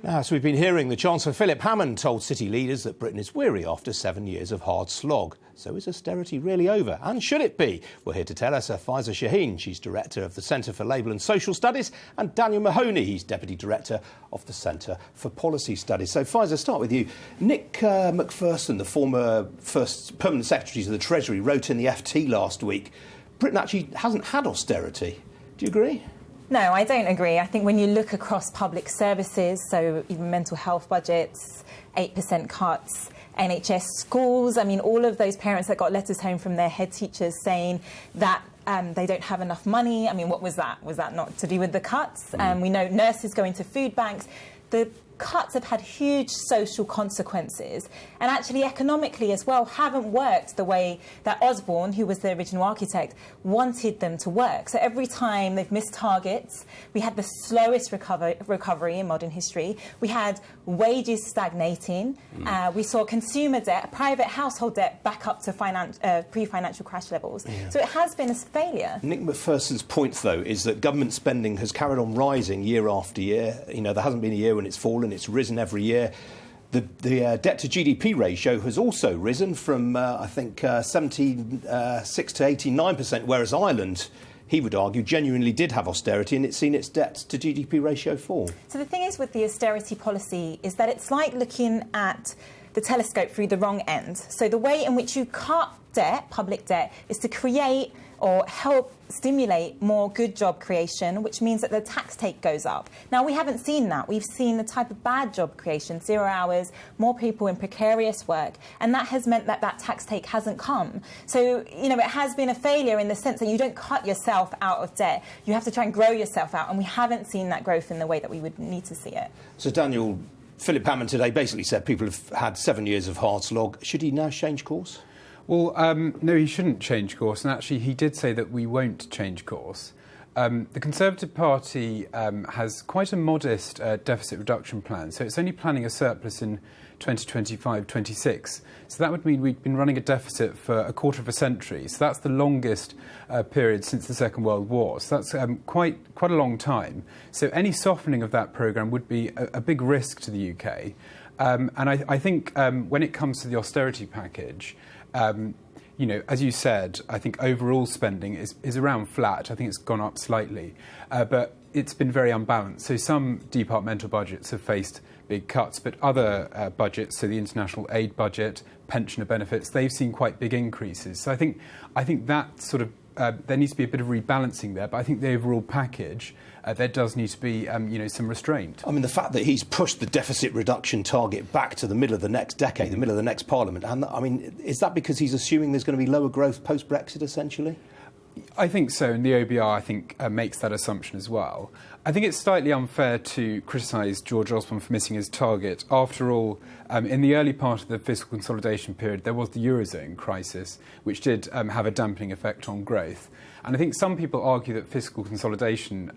As we've been hearing, the Chancellor Philip Hammond told city leaders that Britain is weary after 7 years of hard slog. So is austerity really over? And should it be? We're here to tell us Faiza Shaheen. She's Director of the Centre for Labour and Social Studies, and Daniel Mahoney. He's Deputy Director of the Centre for Policy Studies. So Faiza, start with you. Nick Macpherson, the former first permanent Secretary of the Treasury, wrote in the FT last week, Britain actually hasn't had austerity. Do you agree? No, I don't agree. I think when you look across public services, so even mental health budgets, 8% cuts, NHS schools, I mean, all of those parents that got letters home from their head teachers saying that they don't have enough money. I mean, what was that? Was that not to do with the cuts? We know nurses go into food banks. The cuts have had huge social consequences and actually economically as well haven't worked the way that Osborne, who was the original architect, wanted them to work. So every time they've missed targets, we had the slowest recovery in modern history. We had wages stagnating. We saw consumer debt, private household debt back up to pre-financial crash levels. Yeah. So it has been a failure. Nick Macpherson's point, though, is that government spending has carried on rising year after year. You know, there hasn't been a year when it's fallen. It's risen every year. The debt to GDP ratio has also risen from, I think, 76 to 89%, whereas Ireland, he would argue, genuinely did have austerity and it's seen its debt to GDP ratio fall. So the thing is with the austerity policy is that it's like looking at the telescope through the wrong end. So the way in which you cut debt, public debt, is to create or help stimulate more good job creation, which means that the tax take goes up. Now, we haven't seen that. We've seen the type of bad job creation, 0 hours, more people in precarious work, and that has meant that that tax take hasn't come. So, you know, it has been a failure in the sense that you don't cut yourself out of debt. You have to try and grow yourself out, and we haven't seen that growth in the way that we would need to see it. So, Daniel, Philip Hammond today basically said people have had 7 years of hard slog. Should he now change course? Well, no, he shouldn't change course, and actually he did say that we won't change course. The Conservative Party has quite a modest deficit reduction plan, so it's only planning a surplus in 2025-26. So that would mean we've been running a deficit for a quarter of a century. So that's the longest period since the Second World War. So that's quite a long time. So any softening of that programme would be a big risk to the UK. And I think when it comes to the austerity package, you know, as you said, I think overall spending is around flat. I think it's gone up slightly, but it's been very unbalanced. So some departmental budgets have faced big cuts, but other budgets, so the international aid budget, pensioner benefits, they've seen quite big increases. So I think that sort of there needs to be a bit of rebalancing there, but I think the overall package, there does need to be, you know, some restraint. I mean, the fact that he's pushed the deficit reduction target back to the middle of the next decade, the middle of the next parliament, and I mean, is that because he's assuming there's going to be lower growth post-Brexit, essentially? I think so, and the OBR, I think, makes that assumption as well. I think it's slightly unfair to criticise George Osborne for missing his target. After all, in the early part of the fiscal consolidation period, there was the Eurozone crisis, which did have a dampening effect on growth. And I think some people argue that fiscal consolidation,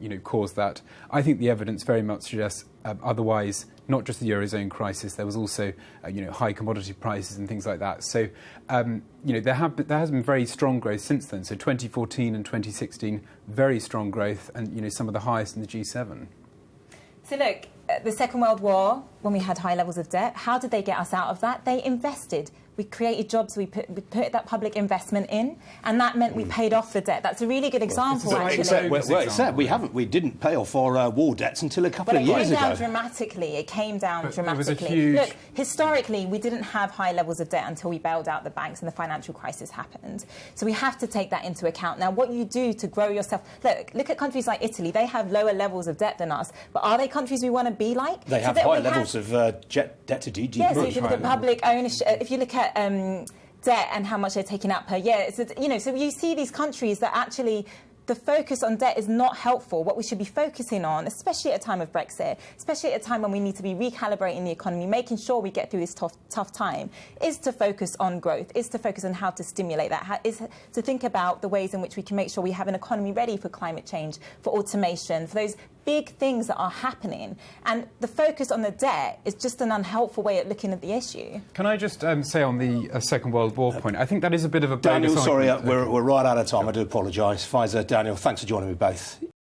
you know, caused that. I think the evidence very much suggests otherwise. Not just the Eurozone crisis, there was also, you know, high commodity prices and things like that. So, you know, there has been very strong growth since then. So 2014 and 2016, very strong growth, and, you know, some of the highest in the G7. So look, the Second World War, when we had high levels of debt, how did they get us out of that? They invested. We created jobs, we put that public investment in, and that meant we paid off the debt. That's a really good example, actually. Except we didn't pay off our war debts until a couple of years ago. But it came down dramatically. It came down dramatically. Look, historically, we didn't have high levels of debt until we bailed out the banks and the financial crisis happened. So we have to take that into account. Now, what you do to grow yourself... Look at countries like Italy. They have lower levels of debt than us, but are they countries we want to be like? They have high levels of debt to GDP. Yes, if you look at public ownership, if you look at debt and how much they're taking out per year. You know, so you see these countries that actually the focus on debt is not helpful. What we should be focusing on, especially at a time of Brexit, especially at a time when we need to be recalibrating the economy, making sure we get through this tough time, is to focus on growth, is to focus on how to stimulate that, is to think about the ways in which we can make sure we have an economy ready for climate change, for automation, for those big things that are happening. And the focus on the debt is just an unhelpful way of looking at the issue. Can I just say on the Second World War point, I think that is a bit of a... Daniel, sorry, we're right out of time. I do apologise. Faiza, Daniel, thanks for joining me both.